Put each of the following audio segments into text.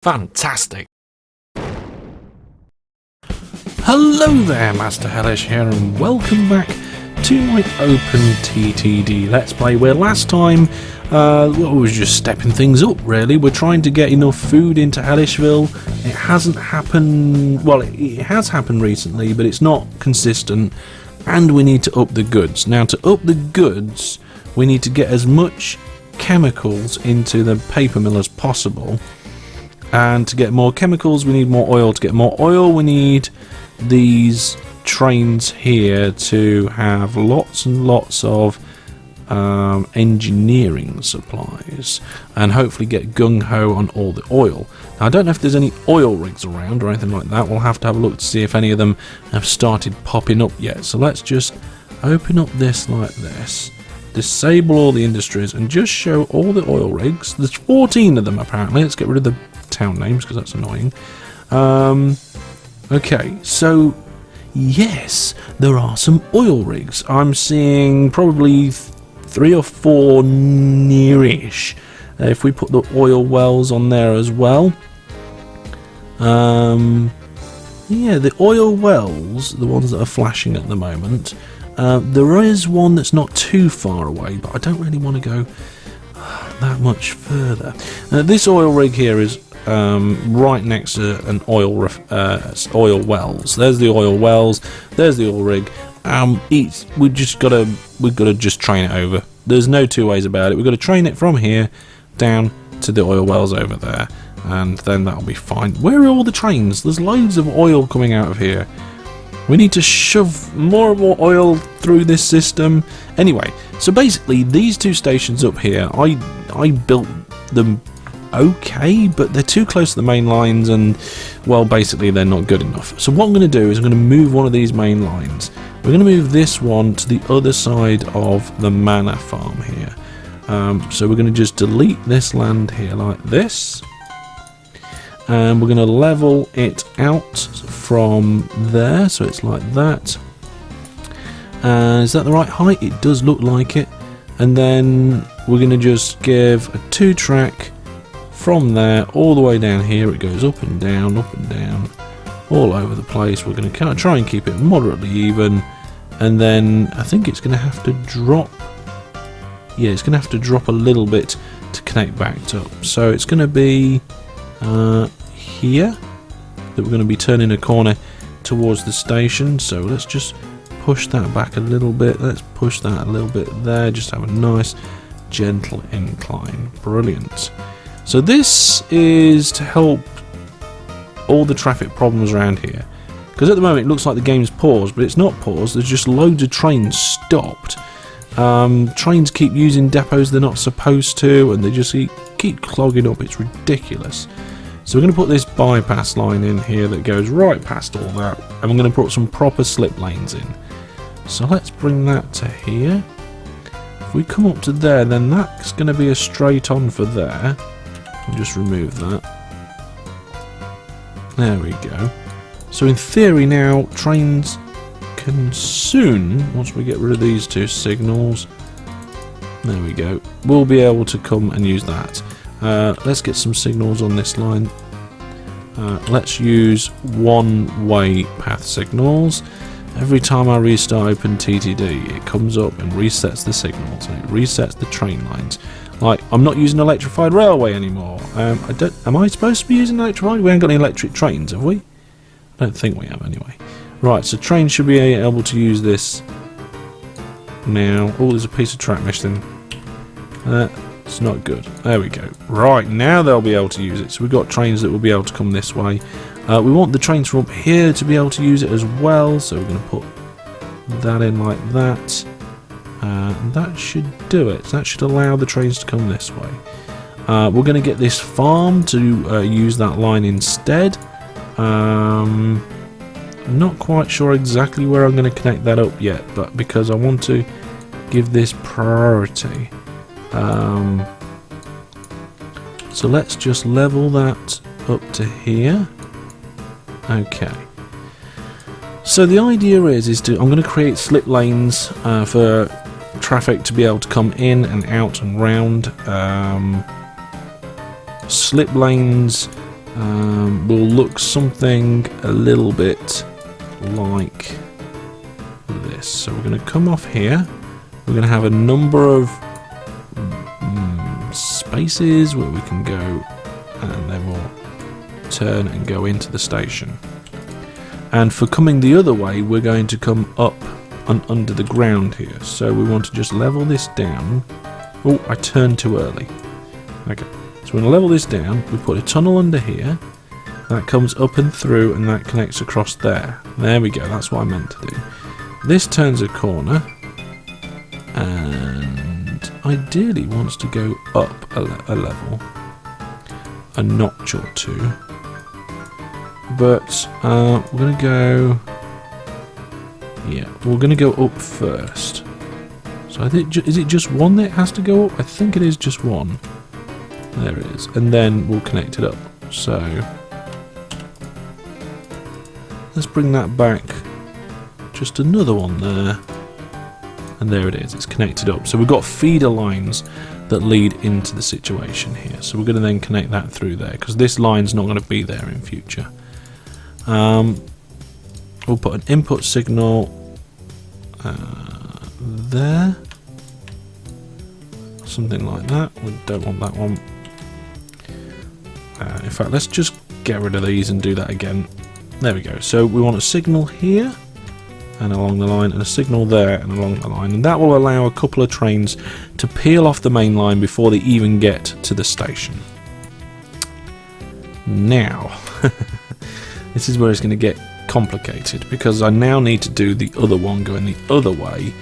Fantastic. Hello there, Master Hellish here, and welcome back to my OpenTTD Let's Play, where last time we were just stepping things up, really. We're trying to get enough food into Hellishville. It hasn't happened, well, it has happened recently, but it's not consistent, and we need to up the goods. Now, to up the goods, we need to get as much chemicals into the paper mill as possible, and to get more chemicals, we need more oil. To get more oil, we need these trains here to have lots and lots of engineering supplies, and hopefully get gung-ho on all the oil. Now, I don't know if there's any oil rigs around or anything like that. We'll have to have a look to see if any of them have started popping up yet. So let's just open up this like this, disable all the industries, and just show all the oil rigs. There's 14 of them apparently. Let's get rid of the town names because that's annoying. Okay, so yes, there are some oil rigs. I'm seeing probably 3 or 4 nearish. If we put the oil wells on there as well. Yeah, the oil wells, the ones that are flashing at the moment. There is one that's not too far away, but I don't really want to go that much further. This oil rig here is right next to an oil wells. There's the oil wells. There's the oil rig. We've got to just train it over. There's no two ways about it. We've got to train it from here down to the oil wells over there, and then that'll be fine. Where are all the trains? There's loads of oil coming out of here. We need to shove more and more oil through this system. Anyway, so basically these two stations up here, I built them okay, but they're too close to the main lines, and well, basically they're not good enough. So what I'm going to do is I'm going to move one of these main lines. We're going to move this one to the other side of the manor farm here. So we're going to just delete this land here like this, and we're going to level it out from there, so it's like that. Is that the right height? It does look like it. And then we're going to just give a 2-track from there all the way down here. It goes up and down, all over the place. We're going to try and keep it moderately even, and then I think it's going to have to drop. Yeah, it's going to have to drop a little bit to connect back up. So it's going to be here that we're going to be turning a corner towards the station. So let's just push that back a little bit. Let's push that a little bit there. Just have a nice gentle incline. Brilliant. So this is to help all the traffic problems around here, because at the moment it looks like the game's paused, but it's not paused. There's just loads of trains stopped. Trains keep using depots they're not supposed to, and they just keep clogging up. It's ridiculous. So we're going to put this bypass line in here that goes right past all that, and we're going to put some proper slip lanes in. So let's bring that to here. If we come up to there, then that's going to be a straight on for there. I'll just remove that. There we go. So in theory now, trains can soon, once we get rid of these 2 signals, there we go, we'll be able to come and use that. Let's get some signals on this line. Let's use one-way path signals. Every time I restart OpenTTD, it comes up and resets the signals, and it resets the train lines. Like, I'm not using electrified railway anymore. Am I supposed to be using electrified? We haven't got any electric trains, have we? I don't think we have, anyway. Right, so trains should be able to use this now. Oh, there's a piece of track missing. It's not good. There we go. Right, now they'll be able to use it. So we've got trains that will be able to come this way. We want the trains from up here to be able to use it as well. So we're going to put that in like that. And that should do it. That should allow the trains to come this way. We're going to get this farm to use that line instead. I'm not quite sure exactly where I'm going to connect that up yet, but because I want to give this priority. So let's just level that up to here. Okay. So the idea is I'm going to create slip lanes for traffic to be able to come in and out and round. Slip lanes will look something a little bit like this. So we're going to come off here. We're going to have a number of spaces where we can go, and then we'll turn and go into the station. And for coming the other way, we're going to come up and under the ground here. So we want to just level this down. Oh, I turned too early. Okay, so we're going to level this down. We put a tunnel under here. That comes up and through, and that connects across there. There we go, that's what I meant to do. This turns a corner, and ideally wants to go up a level, a notch or two. But we're going to go... Yeah, we're going to go up first. So I think, is it just one that has to go up? I think it is just one. There it is. And then we'll connect it up. So let's bring that back. Just another one there. And there it is. It's connected up. So we've got feeder lines that lead into the situation here. So we're going to then connect that through there, because this line's not going to be there in future. We'll put an input signal there, something like that. We don't want that one. In fact, let's just get rid of these and do that again. There we go. So we want a signal here and along the line, and a signal there and along the line, and that will allow a couple of trains to peel off the main line before they even get to the station. Now this is where it's going to get complicated, because I now need to do the other one going the other way.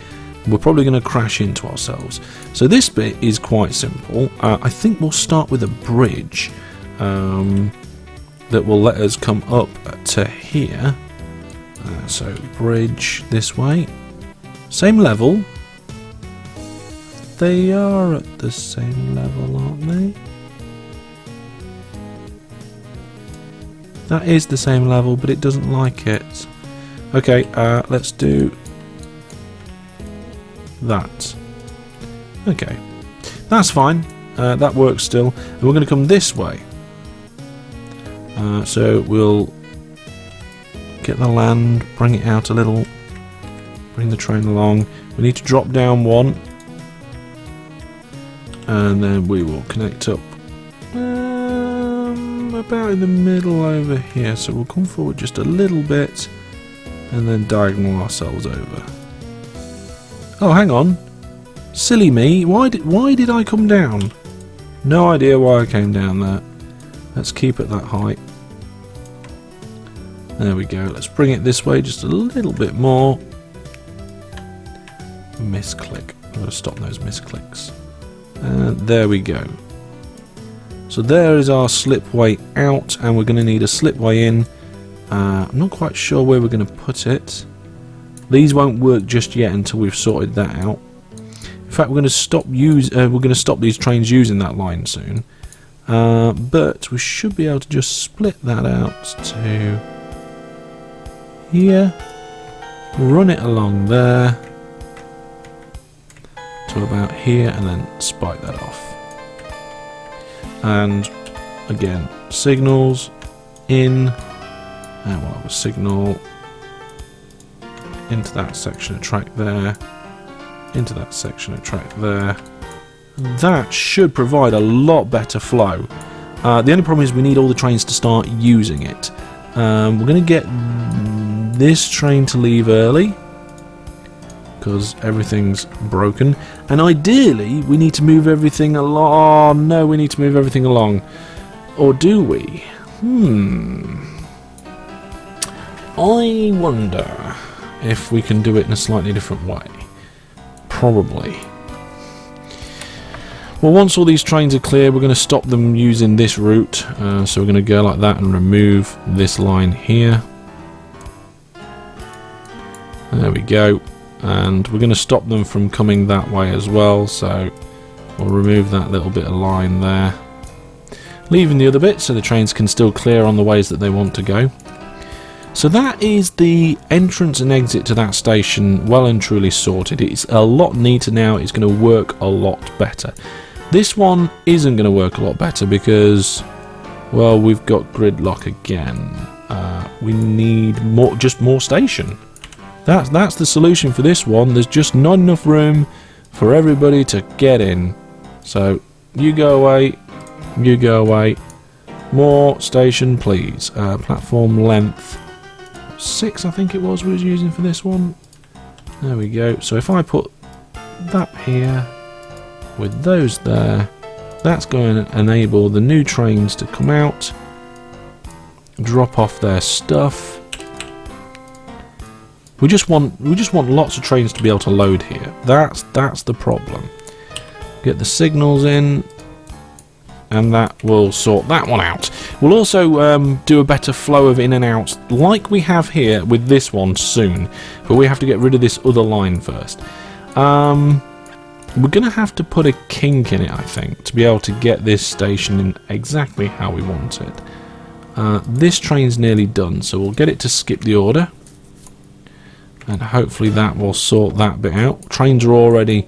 We're probably going to crash into ourselves. So this bit is quite simple. I think we'll start with a bridge that will let us come up to here. So bridge this way. Same level. They are at the same level, aren't they? That is the same level, but it doesn't like it. Okay, let's do that. Okay, that's fine. That works still. And we're going to come this way. So we'll get the land, bring it out a little, bring the train along. We need to drop down one, and then we will connect up about in the middle over here. So we'll come forward just a little bit and then diagonal ourselves over. Oh, hang on, silly me, why did I come down? No idea why I came down there. Let's keep it that height. There we go. Let's bring it this way just a little bit more. Misclick. I'm going to stop those misclicks. And there we go. So there is our slipway out, and we're going to need a slipway in. I'm not quite sure where we're going to put it. These won't work just yet until we've sorted that out. In fact, we're going to stop these trains using that line soon. But we should be able to just split that out to here, run it along there to about here, and then spike that off. And again, signals in, and we'll have a signal into that section of track there, into that section of track there. That should provide a lot better flow. The only problem is we need all the trains to start using it. We're going to get this train to leave early because everything's broken, and ideally we need to move everything along. Oh, no, we need to move everything along, or do we? I wonder if we can do it in a slightly different way. Probably. Well, once all these trains are clear, we're going to stop them using this route. So we're going to go like that and remove this line here. There we go. And we're going to stop them from coming that way as well. So we'll remove that little bit of line there, leaving the other bit so the trains can still clear on the ways that they want to go. So that is the entrance and exit to that station well and truly sorted. It's a lot neater now. It's going to work a lot better. This one isn't going to work a lot better because, Well, we've got gridlock again. We need just more station. That's the solution for this one. There's just not enough room for everybody to get in. So you go away, you go away. More station, please. Platform length 6, I think it was we was using for this one. There we go. So if I put that here with those there, that's going to enable the new trains to come out, drop off their stuff. We just want lots of trains to be able to load here. That's the problem. Get the signals in, and that will sort that one out. We'll also do a better flow of in and outs like we have here with this one soon, but we have to get rid of this other line first. We're going to have to put a kink in it, I think, to be able to get this station in exactly how we want it. This train's nearly done, so we'll get it to skip the order, and hopefully that will sort that bit out. Trains are already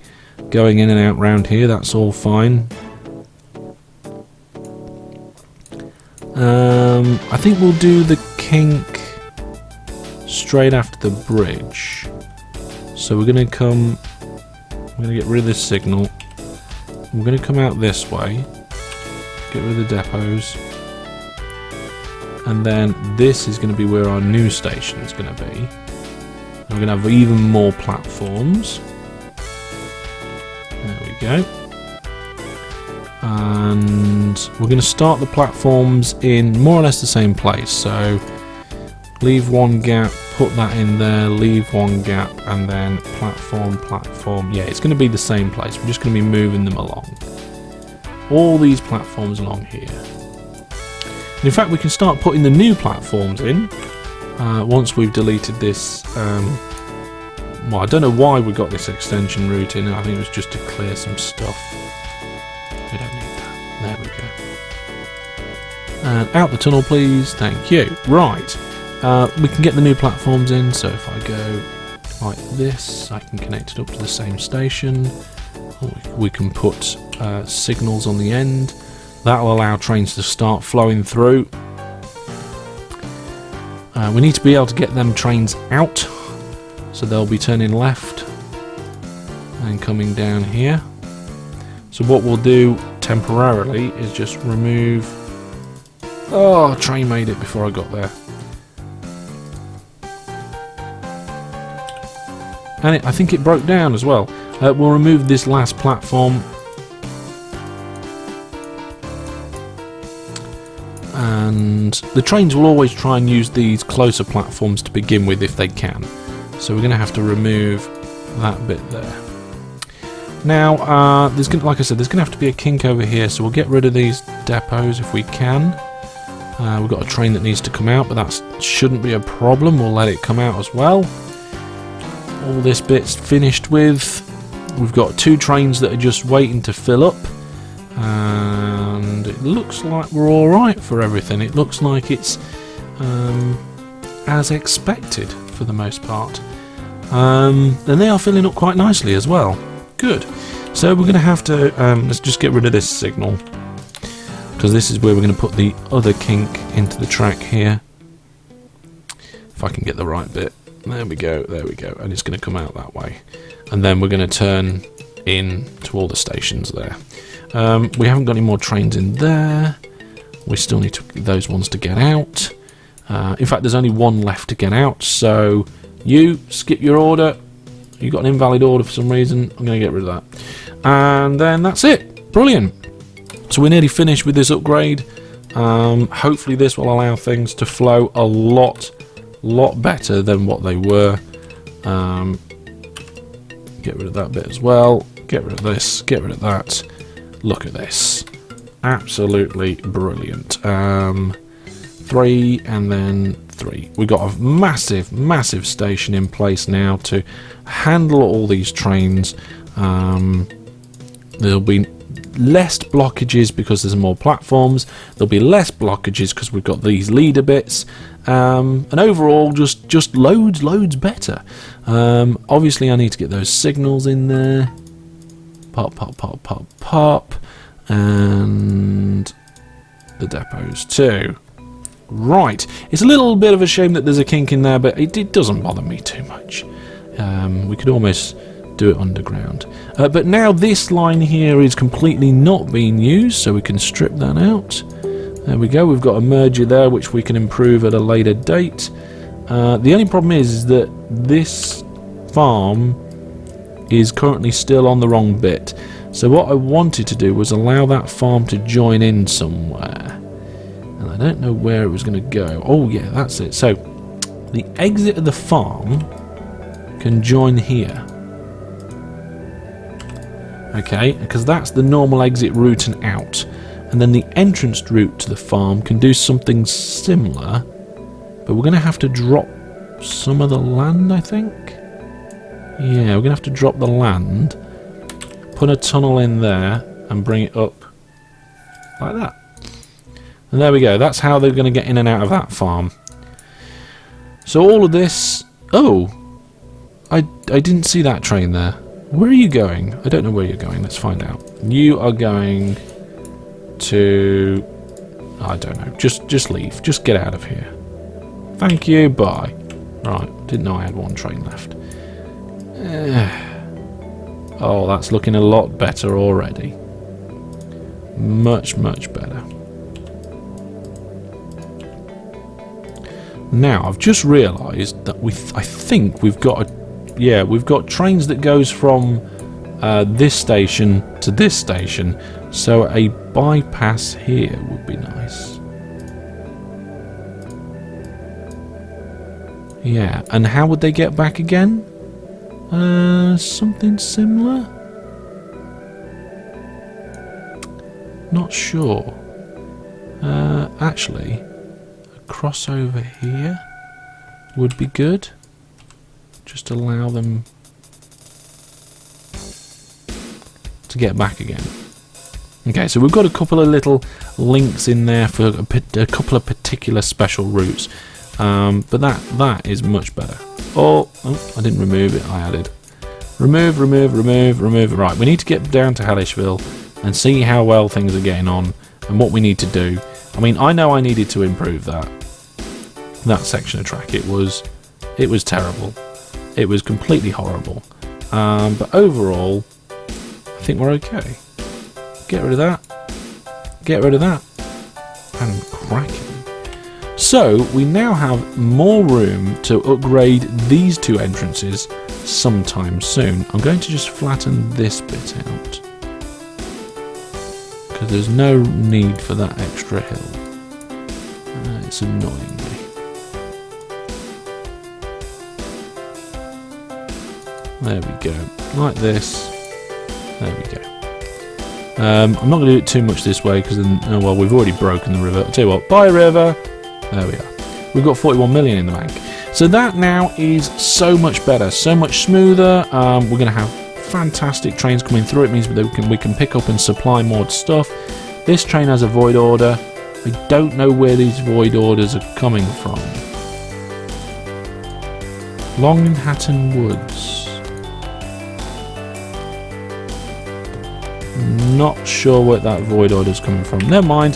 going in and out round here, that's all fine. I think we'll do the kink straight after the bridge. So we're going to get rid of this signal. We're going to come out this way, get rid of the depots, and then this is going to be where our new station is going to be. And we're going to have even more platforms. There we go. And we're going to start the platforms in more or less the same place. So leave one gap, put that in there, leave one gap, and then platform. Yeah, it's going to be the same place. We're just going to be moving them along. All these platforms along here. And in fact, we can start putting the new platforms in once we've deleted this. Well, I don't know why we got this extension route in. I think it was just to clear some stuff. We don't need that. There we go. And out the tunnel, please. Thank you. Right. We can get the new platforms in. So if I go like this, I can connect it up to the same station. We can put signals on the end. That will allow trains to start flowing through. We need to be able to get them trains out. So they'll be turning left and coming down here. So what we'll do temporarily is just remove... Oh, train made it before I got there. And I think it broke down as well. We'll remove this last platform. And the trains will always try and use these closer platforms to begin with if they can. So we're going to have to remove that bit there. Now, like I said, there's going to have to be a kink over here, so we'll get rid of these depots if we can. We've got a train that needs to come out, but that shouldn't be a problem. We'll let it come out as well. All this bit's finished with. We've got 2 trains that are just waiting to fill up. And it looks like we're alright for everything. It looks like it's as expected for the most part. And they are filling up quite nicely as well. Good. So we're going to have to, let's just get rid of this signal, because this is where we're going to put the other kink into the track here. If I can get the right bit. There we go, and it's going to come out that way. And then we're going to turn in to all the stations there. We haven't got any more trains in there. We still need those ones to get out. In fact, there's only one left to get out, so you skip your order. You got an invalid order for some reason. I'm going to get rid of that. And then that's it. Brilliant. So we're nearly finished with this upgrade. Hopefully this will allow things to flow a lot better than what they were. Get rid of that bit as well. Get rid of this. Get rid of that. Look at this. Absolutely brilliant. 3 and then 3. We've got a massive station in place now to handle all these trains. There'll be less blockages because there's more platforms. There'll be less blockages because we've got these leader bits. And overall, just loads better. Obviously, I need to get those signals in there. Pop. And the depots too. Right, it's a little bit of a shame that there's a kink in there, but it doesn't bother me too much. We could almost do it underground. But now this line here is completely not being used, so we can strip that out. There we go, we've got a merger there which we can improve at a later date. The only problem is that this farm is currently still on the wrong bit. So what I wanted to do was allow that farm to join in somewhere. And I don't know where it was going to go. Oh yeah, that's it. So the exit of the farm can join here. Okay, because that's the normal exit route and out. And then the entrance route to the farm can do something similar. But we're going to have to drop some of the land, I think. Yeah, we're going to have to drop the land. Put a tunnel in there and bring it up like that. And there we go. That's how they're going to get in and out of that farm. So all of this... Oh! I didn't see that train there. Where are you going? I don't know where you're going. Let's find out. You are going to... I don't know. Just leave. Just get out of here. Thank you. Bye. Right. Didn't know I had one train left. Oh, that's looking a lot better already. Much, much better. Now, I've just realised that I think we've got we've got trains that goes from this station to this station. So a bypass here would be nice. Yeah, and how would they get back again? Something similar? Not sure. Actually, a crossover here would be good. Just allow them to get back again. Okay, so we've got a couple of little links in there for a couple of particular special routes. But that is much better. Oh, I didn't remove it, I added. Remove. Right, we need to get down to Hellishville and see how well things are getting on and what we need to do. I mean, I know I needed to improve that section of track. It was terrible. It was completely horrible. But overall, I think we're okay. Get rid of that. Get rid of that. And cracking. So, we now have more room to upgrade these two entrances sometime soon. I'm going to just flatten this bit out, because there's no need for that extra hill. It's annoying me. There we go. Like this. There we go. I'm not going to do it too much this way, because then, oh, well, we've already broken the river. I'll tell you what, bye river! There we are. We've got 41 million in the bank. So that now is so much better, so much smoother. We're going to have fantastic trains coming through. It means we can pick up and supply more stuff. This train has a void order. I don't know where these void orders are coming from. Long Hatton Woods. Not sure where that void order is coming from. Never mind.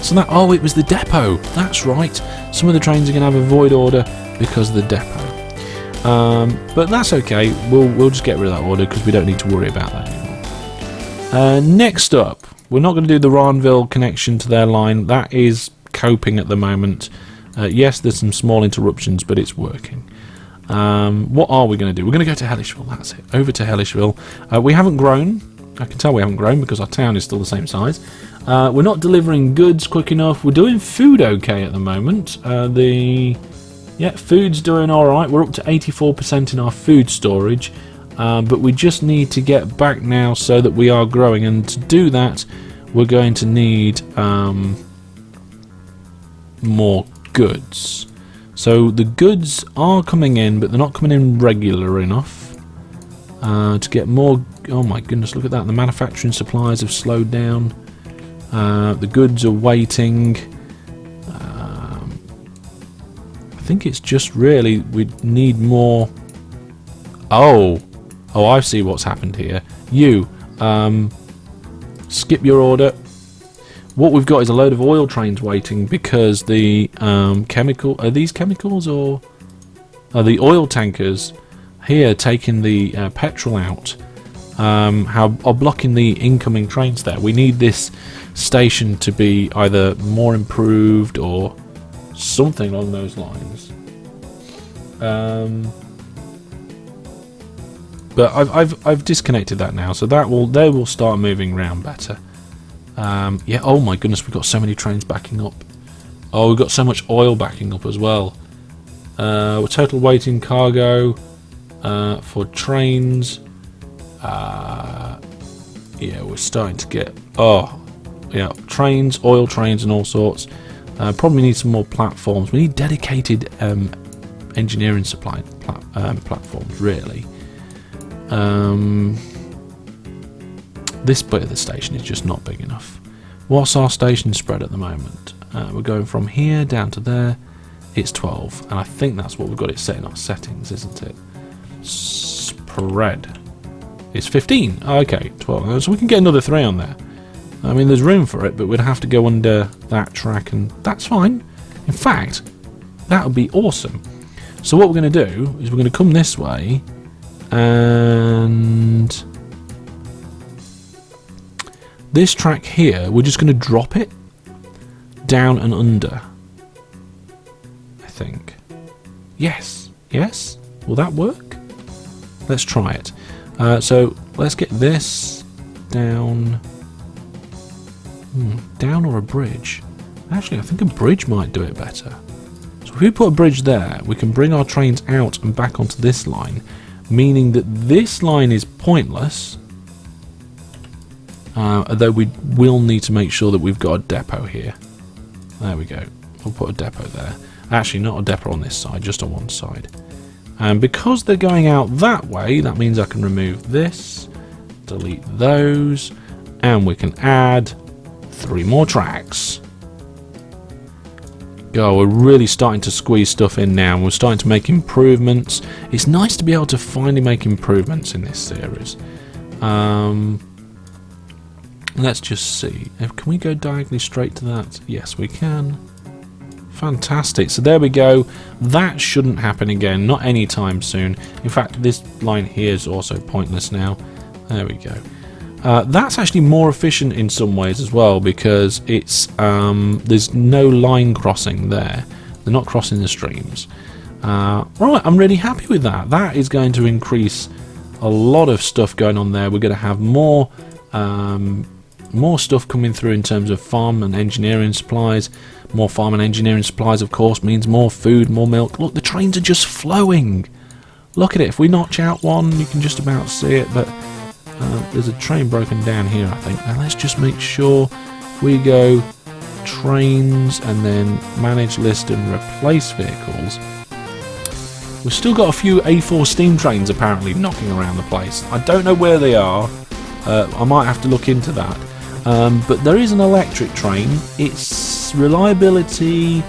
So that, oh, it was the depot. That's right. Some of the trains are going to have a void order because of the depot. But that's okay. We'll just get rid of that order because we don't need to worry about that anymore. Next up, we're not going to do the Ranville connection to their line. That is coping at the moment. Yes, there's some small interruptions, but it's working. What are we going to do? We're going to go to Hellishville. That's it. Over to Hellishville. We haven't grown. I can tell we haven't grown because our town is still the same size. We're not delivering goods quick enough. We're doing food okay at the moment. Food's doing alright. We're up to 84% in our food storage. But we just need to get back now so that we are growing. And to do that, we're going to need more goods. So the goods are coming in, but they're not coming in regular enough. To get more... Oh my goodness, look at that. The manufacturing supplies have slowed down. The goods are waiting. I think it's just really we need more. Oh, I see what's happened here. You skip your order. what we've got is a load of oil trains waiting because the chemical... Are these chemicals or... Are the oil tankers here taking the petrol out are blocking the incoming trains there. We need this station to be either more improved or something along those lines. But I've disconnected that now, so they will start moving around better. Yeah. Oh my goodness, we've got so many trains backing up. Oh, we've got so much oil backing up as well. Total weight in cargo for trains. Yeah, we're starting to get... Oh, yeah, trains, oil trains and all sorts. Probably need some more platforms. We need dedicated engineering supply platforms, really. This bit of the station is just not big enough. What's our station spread at the moment? We're going from here down to there. It's 12, and I think that's what we've got it set in our settings, isn't it? Spread. It's 15. Oh, okay, 12. So we can get another 3 on there. I mean, there's room for it, but we'd have to go under that track, and that's fine. In fact, that would be awesome. So what we're going to do is we're going to come this way, and this track here, we're just going to drop it down and under. I think. Yes. Yes? Will that work? Let's try it. So let's get this down. Down or a bridge? Actually, I think a bridge might do it better. So if we put a bridge there, we can bring our trains out and back onto this line, meaning that this line is pointless. Although we will need to make sure that we've got a depot here. There we go. We'll put a depot there. Actually, not a depot on this side, just on one side. And because they're going out that way, that means I can remove this, delete those, and we can add 3 more tracks. Go, we're really starting to squeeze stuff in now. We're starting to make improvements. It's nice to be able to finally make improvements in this series. Let's just see. Can we go diagonally straight to that? Yes, we can. Fantastic. So there we go. That shouldn't happen again. Not anytime soon. In fact, this line here is also pointless now. There we go. That's actually more efficient in some ways as well, because it's there's no line crossing there. They're not crossing the streams. Right, I'm really happy with that. That is going to increase a lot of stuff going on there. We're going to have more stuff coming through in terms of farm and engineering supplies. More farm and engineering supplies, of course, means more food, more milk. Look, the trains are just flowing. Look at it. If we notch out one, you can just about see it, but there's a train broken down here, I think. Now let's just make sure we go trains and then manage list and replace vehicles. We've still got a few A4 steam trains apparently knocking around the place. I don't know where they are. I might have to look into that. But there is an electric train. Its reliability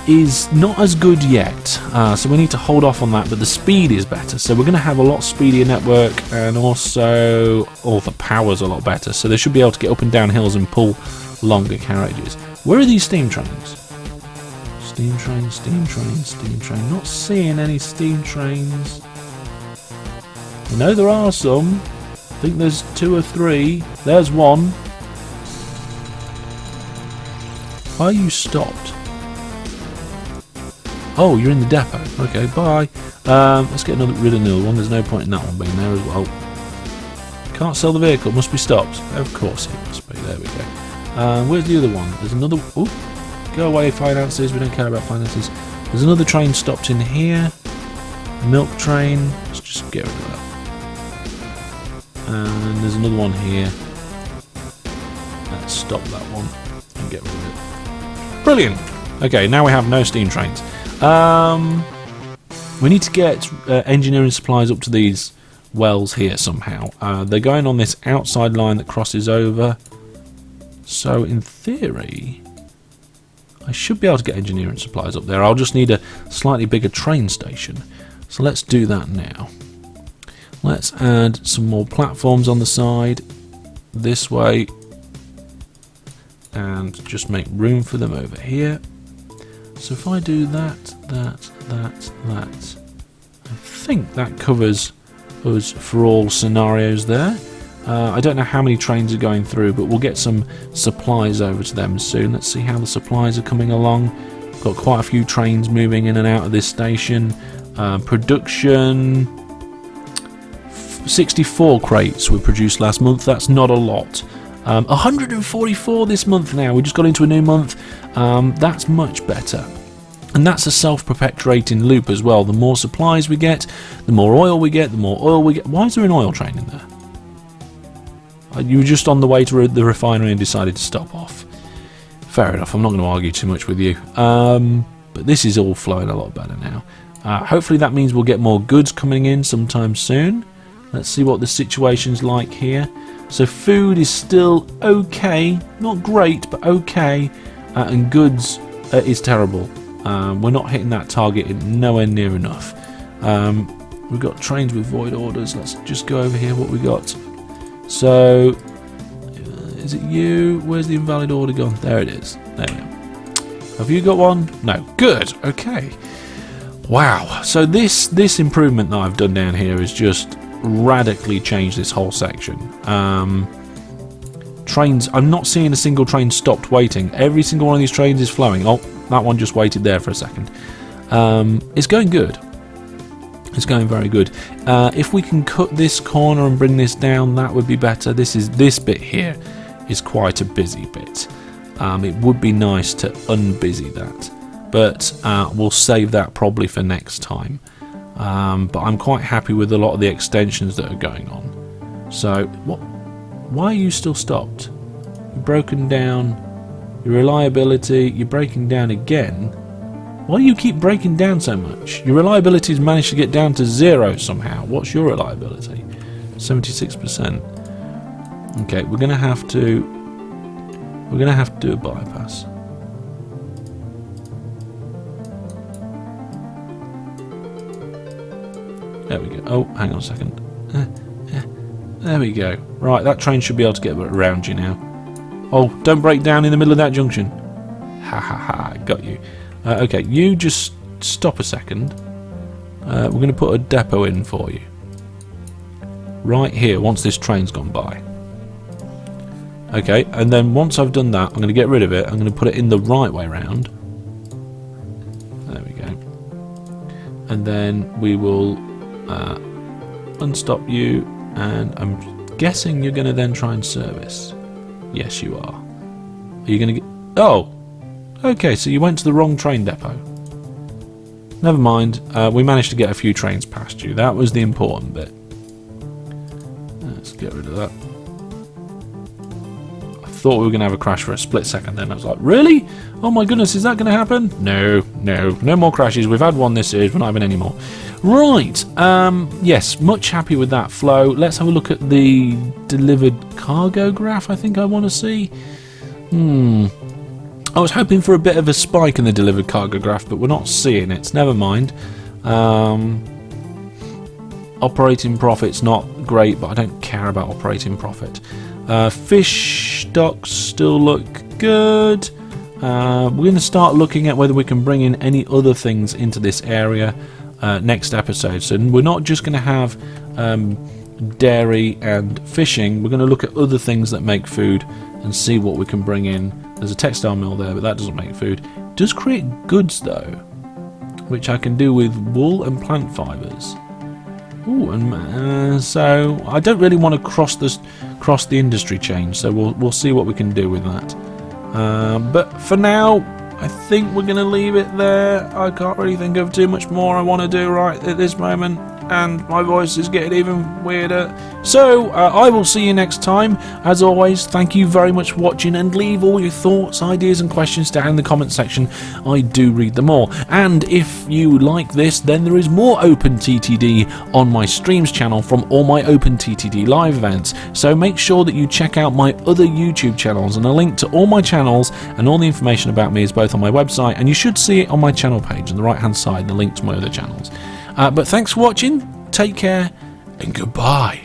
is not as good yet, so we need to hold off on that, but the speed is better, so we're going to have a lot speedier network, and also the power's a lot better, so they should be able to get up and down hills and pull longer carriages. Where are these steam trains? Steam train, steam train, steam train. Not seeing any steam trains. I know there are some. I think there's 2 or 3. There's one. Why are you stopped? Oh, you're in the depot. Okay, bye. Let's get rid of another one. There's no point in that one being there as well. Can't sell the vehicle. Must be stopped. Of course it must be. There we go. Where's the other one? There's another... Ooh. Go away, finances. We don't care about finances. There's another train stopped in here. Milk train. Let's just get rid of that. And there's another one here. Let's stop that one and get rid of it. Brilliant. Okay, now we have no steam trains. We need to get engineering supplies up to these wells here somehow. They're going on this outside line that crosses over. So in theory, I should be able to get engineering supplies up there. I'll just need a slightly bigger train station. So let's do that now. Let's add some more platforms on the side. This way. and just make room for them over here. So if I do that, I think that covers us for all scenarios there. I don't know how many trains are going through, but we'll get some supplies over to them soon. Let's see how the supplies are coming along. Got quite a few trains moving in and out of this station. Production, 64 crates were produced last month. That's not a lot. 144 this month now. We just got into a new month. That's much better. And that's a self-perpetuating loop as well. The more supplies we get, the more oil we get, the more oil we get. Why is there an oil train in there? You were just on the way to the refinery and decided to stop off. Fair enough, I'm not going to argue too much with you. But this is all flowing a lot better now. Hopefully that means we'll get more goods coming in sometime soon. Let's see what the situation's like here. So food is still okay, not great, but okay. And goods is terrible. We're not hitting that target, nowhere near enough. We've got trains with void orders. Let's just go over here what we got. So, is it you? Where's the invalid order gone? There it is. There we go. Have you got one? No. Good. Okay. Wow. So this improvement that I've done down here has just radically changed this whole section. Trains, I'm not seeing a single train stopped waiting. Every single one of these trains is flowing. Oh, that one just waited there for a second. It's going good. It's going very good. If we can cut this corner and bring this down, that would be better. This bit here is quite a busy bit. It would be nice to unbusy that, but we'll save that probably for next time. But I'm quite happy with a lot of the extensions that are going on. So, why are you still stopped? You've broken down your reliability. You're breaking down again. Why do you keep breaking down so much? Your reliability has managed to get down to 0 somehow. What's your reliability? 76%. Okay, we're gonna have to do a bypass. There we go. Oh, hang on a second. There we go. Right, that train should be able to get around you now. Oh, don't break down in the middle of that junction. Ha ha ha, got you. Okay, you just stop a second. We're going to put a depot in for you. Right here, once this train's gone by. Okay, and then once I've done that, I'm going to get rid of it. I'm going to put it in the right way round. There we go. And then we will unstop you, and I'm guessing you're going to then try and service. Yes, you are. Are you going to get... Oh! Okay, so you went to the wrong train depot. Never mind, we managed to get a few trains past you. That was the important bit. Let's get rid of that. I thought we were going to have a crash for a split second then. I was like, really? Oh my goodness, is that going to happen? No more crashes. We've had one this series, we're not having any more. Right, yes, much happy with that flow. Let's have a look at the delivered cargo graph I think I want to see. I was hoping for a bit of a spike in the delivered cargo graph, but we're not seeing it. Never mind. Operating profit's not great, but I don't care about operating profit. Fish stocks still look good. We're going to start looking at whether we can bring in any other things into this area next episode. So we're not just going to have dairy and fishing. We're going to look at other things that make food and see what we can bring in. There's a textile mill there, but that doesn't make food. It does create goods though, which I can do with wool and plant fibres. Ooh, and so I don't really want to cross the industry chain. So we'll see what we can do with that. But for now, I think we're going to leave it there. I can't really think of too much more I want to do right at this moment, and my voice is getting even weirder. So I will see you next time. As always, thank you very much for watching, and leave all your thoughts, ideas and questions down in the comment section. I do read them all. And if you like this, then there is more OpenTTD on my streams channel from all my OpenTTD live events. So make sure that you check out my other YouTube channels, and a link to all my channels and all the information about me is both on my website, and you should see it on my channel page on the right hand side, the link to my other channels. But thanks for watching, take care, and goodbye.